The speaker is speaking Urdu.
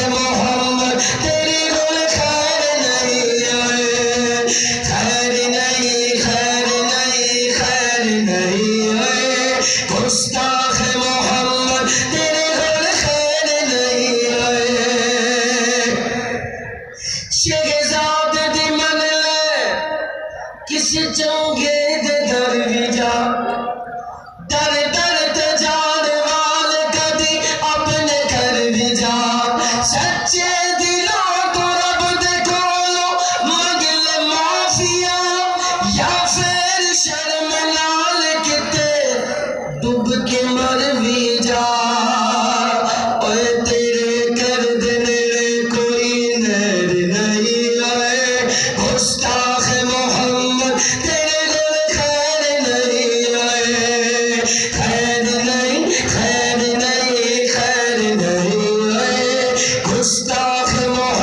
محمد تیری گل خیر نہیں آئے خیر نہیں خیر نہیں خیر نہیں آئے گستاخ محمد تیری گل خیر نہیں آئے شہزاد دی من لے کس چونگے دے در بھی جا در در تے جان وال کدی اپنے گھر بھی جا سچے دلوں تو رب دے کولو منگ لے معافیا یا پھر شرم نال کتے ڈوب کے مر بھی جا اوے تیرے کر دے نیڑے کوئی نیر نہیں آئے گستاخ محمد تیرے گل خیر نہیں آئے خیر نہیں خیر نہیں خیر نہیں آئے گستاخ محمد